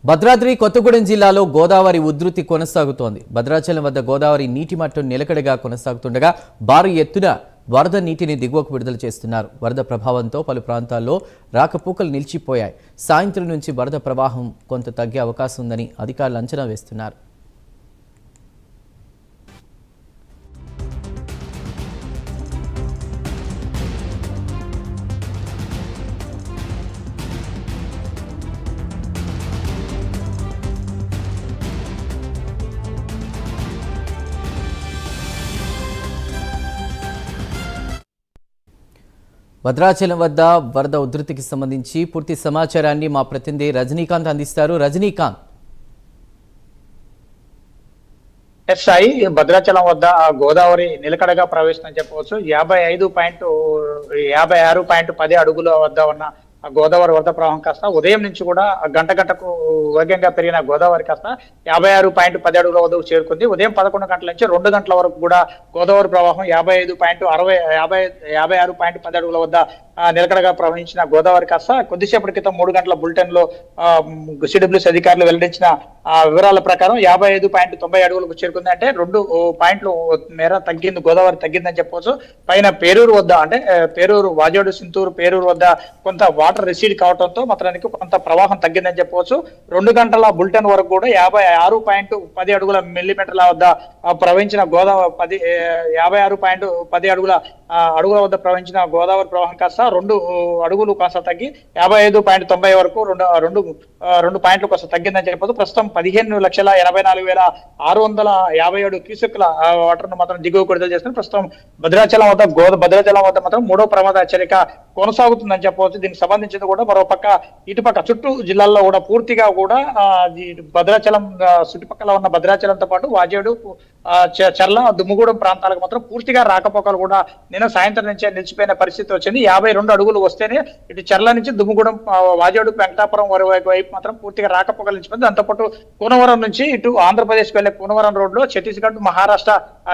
భద్రాద్రి కొత్తగూడెం జిల్లాలో గోదావరి ఉధృతి కొనసాగుతోంది. భద్రాచలం వద్ద గోదావరి నీటి మట్టం నిలకడగా కొనసాగుతుండగా భారీ ఎత్తున వరద నీటిని దిగువకు విడుదల చేస్తున్నారు. వరద ప్రభావంతో పలు ప్రాంతాల్లో రాకపోకలు నిలిచిపోయాయి. సాయంత్రం నుంచి వరద ప్రవాహం కొంత తగ్గే అవకాశం ఉందని అధికారులు అంచనా వేస్తున్నారు. భద్రాచలం వద్ద వరద ఉధృతికి సంబంధించి పూర్తి సమాచారాన్ని మా ప్రతినిధి రజనీకాంత్ అందిస్తారు. రజనీకాంత్, సాయి, భద్రాచలం వద్ద గోదావరి నిలకడగా ప్రవేశిందని చెప్పవచ్చు. 56.10 అడుగుల వద్ద ఉన్న గోదావరి వరద ప్రవాహం కాస్త ఉదయం నుంచి కూడా గంటకు వేగంగా పెరిగిన గోదావరి కాస్త 56.10 అడుగుల వద్దకు చేరుకుంది. ఉదయం 11 గంటల నుంచి 2 గంటల వరకు కూడా గోదావరి ప్రవాహం 56.10 అడుగుల వద్ద నిలకడగా ప్రవహించిన గోదావరి కాస్త కొద్దిసేపటి క్రితం 3 గంటల బులెటిన్ లో సిడబ్ల్యూఎస్ అధికారులు వెల్లడించిన వివరాల ప్రకారం 55.90 అడుగులకు చేరుకుంది. అంటే 2 పాయింట్లు మేర తగ్గింది, గోదావరి తగ్గిందని చెప్పవచ్చు. పైన పేరూరు వద్ద అంటే పేరూరు, వాజేడు, సింతూరు, పేరూరు వద్ద కొంత వాటర్ రిసీడ్ కావడంతో మొత్తానికి కొంత ప్రవాహం తగ్గిందని చెప్పవచ్చు. 2 గంటల బులెటిన్ వరకు కూడా 56.10 అడుగుల మిల్లీమీటర్ల వద్ద ప్రవహించిన గోదావరి 56.10 అడుగుల వద్ద ప్రవహించిన గోదావరి ప్రవాహం కాస్త 2 అడుగులు కాస్త తగ్గి 55.90 వరకు 2 పాయింట్లు కాస్త తగ్గిందని చెప్పవచ్చు. ప్రస్తుతం 15,84,657 క్యూసెక్ల వాటర్ ను మాత్రం దిగువ విడుదల చేస్తున్నారు. ప్రస్తుతం భద్రాచలం వద్ద మాత్రం 3వ ప్రమాద హెచ్చరిక కొనసాగుతుందని చెప్పవచ్చు. దీనికి సంబంధించింది కూడా మరోపక్క ఇటుపక్క చుట్టూ జిల్లాల్లో కూడా పూర్తిగా కూడా భద్రాచలం చుట్టుపక్కల ఉన్న భద్రాచలంతో పాటు వాజేడు, చర్ల, దుమ్ముగూడెం ప్రాంతాలకు మాత్రం పూర్తిగా రాకపోకలు కూడా నిన్న సాయంత్రం నుంచే నిలిచిపోయిన పరిస్థితి వచ్చింది. 52 అడుగులు వస్తేనే ఇటు చర్ల నుంచి దుమ్ముగూడెం, వాజేడు, వెంకటాపురం వైపు మాత్రం పూర్తిగా రాకపోకలు నిలిచిపోయింది. దాంతోపాటు కూనవరం నుంచి ఇటు ఆంధ్రప్రదేశ్ వెళ్లే కూనవరం రోడ్ లో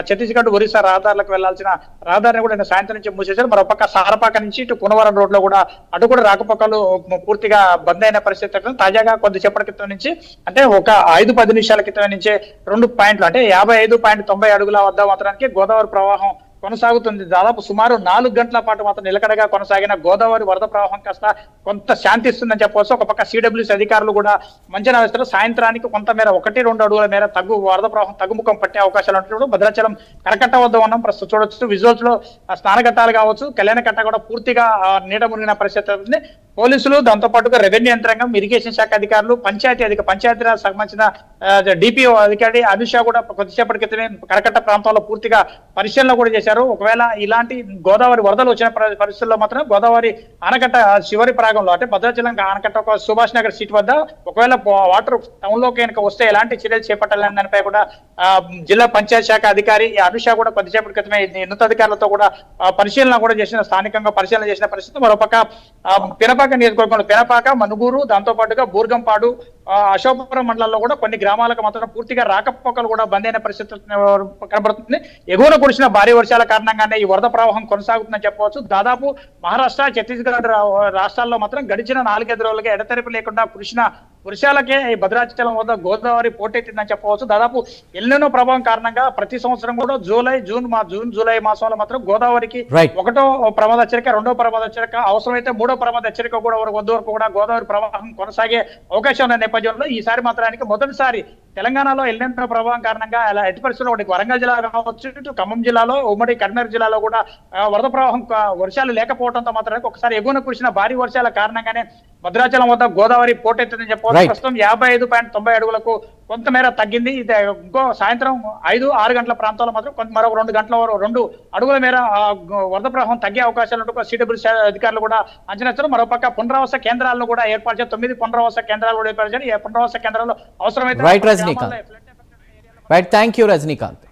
ఛత్తీస్గఢ్ ఒరిస్సా రహదారులకు వెళ్లాల్సిన రహదారిని కూడా నిన్న సాయంత్రం నుంచి మూసేశారు. మరోపక్క సారపాక నుంచి ఇటు కూనవరం రోడ్ లో కూడా అటు కూడా రాకపోకలు పూర్తిగా బంద్ అయిన పరిస్థితి. తాజాగా కొద్దిసేపటి క్రితం నుంచి అంటే ఒక 5-10 నిమిషాల క్రితం నుంచే 2 పాయింట్లు అంటే 55.90 అడుగుల వద్ద మాత్రానికి గోదావరి ప్రవాహం కొనసాగుతుంది. దాదాపు సుమారు 4 గంటల పాటు మాత్రం నిలకడగా కొనసాగిన గోదావరి వరద ప్రవాహం కాస్త కొంత శాంతిస్తుందని చెప్పవచ్చు. ఒక పక్క సిడబ్ల్యూఎస్ అధికారులు కూడా అంచనా వేస్తారు. సాయంత్రానికి కొంత మేర 1-2 అడుగుల మేర వరద ప్రవాహం తగ్గుముఖం పట్టే అవకాశాలు ఉంటున్నాడు. భద్రాచలం కరకట్ట వద్ద ఉన్నాం ప్రస్తుతం చూడొచ్చు. విజువల్స్ లో స్నానఘట్టాలు కావచ్చు, కళ్యాణ కట్ట కూడా పూర్తిగా నీట మునిగిన పరిస్థితి ఉంది. పోలీసులు, దాంతో పాటుగా రెవెన్యూ యంత్రాంగం, ఇరిగేషన్ శాఖ అధికారులు, పంచాయతీరాజ్ సంబంధించిన డిపిఓ అధికారి అనుష కూడా కొద్దిసేపటి క్రితమే కరకట్ట ప్రాంతంలో పూర్తిగా పరిశీలన కూడా చేశారు. ఒకవేళ ఇలాంటి గోదావరి వరదలు వచ్చిన పరిస్థితుల్లో మాత్రం గోదావరి ఆనకట్ట చివరి ప్రాంతంలో అంటే భద్రాచలం ఆనకట్ట ఒక సుభాష్ నగర్ సీట్ వద్ద ఒకవేళ వాటర్ టౌన్ లోకి కనుక వస్తే ఎలాంటి చర్యలు చేపట్టాలని దానిపై కూడా జిల్లా పంచాయత్ శాఖ అధికారి అనుష కూడా కొద్దిసేపటి క్రితమే ఉన్నతాధికారులతో కూడా పరిశీలన కూడా స్థానికంగా పరిశీలన చేసిన పరిస్థితి. మరోపక్క పెనపాక నియోజకవర్గంలో పెనపాక, మనుగూరు, దాంతో పాటుగా బూర్గంపాడు, అశోకపురం మండలాల్లో కూడా కొన్ని గ్రామాలకు మాత్రం పూర్తిగా రాకపోకలు కూడా బంద్ అయిన పరిస్థితి కనబడుతుంది. ఎగువన కురిసిన భారీ వర్షాల కారణంగానే ఈ వరద ప్రవాహం కొనసాగుతుందని చెప్పవచ్చు. దాదాపు మహారాష్ట్ర, ఛత్తీస్గఢ్ రాష్ట్రాల్లో మాత్రం గడిచిన 4-5 రోజులుగా ఎడతెరిపి లేకుండా కురిసిన వర్షాలకే ఈ భద్రాచలం వద్ద గోదావరి పోటెత్తిందని చెప్పవచ్చు. దాదాపు ఎల్నినో ప్రభావం కారణంగా ప్రతి సంవత్సరం కూడా జూలై మాసంలో మాత్రం గోదావరికి 1వ ప్రమాద హెచ్చరిక, 2వ ప్రమాద హెచ్చరిక, అవసరమైతే 3వ ప్రమాద హెచ్చరిక కూడా వద్ద వరకు కూడా గోదావరి ప్రవాహం కొనసాగే అవకాశం ఉన్న నేపథ్యంలో ఈసారి మాత్రానికి మొదటిసారి తెలంగాణలో ఎల్నినో ప్రభావం కారణంగా ఎట్టి పరిస్థితుల్లో ఒకటి వరంగల్ జిల్లా కావచ్చు, ఖమ్మం జిల్లాలో, ఉమ్మడి కరీంనగర్ జిల్లాలో కూడా వరద ప్రవాహం వర్షాలు లేకపోవడంతో మాత్రానికి ఒకసారి ఎగువన కురిసిన భారీ వర్షాల కారణంగానే భద్రాచలం వద్ద గోదావరి పోటెత్తిందని చెప్పవచ్చు. ప్రస్తుతం 55.90 అడుగులకు కొంతమేర తగ్గింది. ఇంకో సాయంత్రం 5-6 గంటల ప్రాంతాల్లో మాత్రం మరొక 2 గంటల వరకు 2 అడుగుల మేర వరద ప్రవాహం తగ్గే అవకాశాలు ఉంటూ సిడబ్ల్యూసీ అధికారులు కూడా అంచనా వేస్తారు. మరోపక్క పునరావాస కేంద్రాలను కూడా ఏర్పాటు చేశారు. 9 పునరావాస కేంద్రాలు కూడా ఏర్పాటు చేశారు. ఈ పునరావాస కేంద్రాల్లో అవసరమైతే థ్యాంక్ యూ రజనీకాంత్.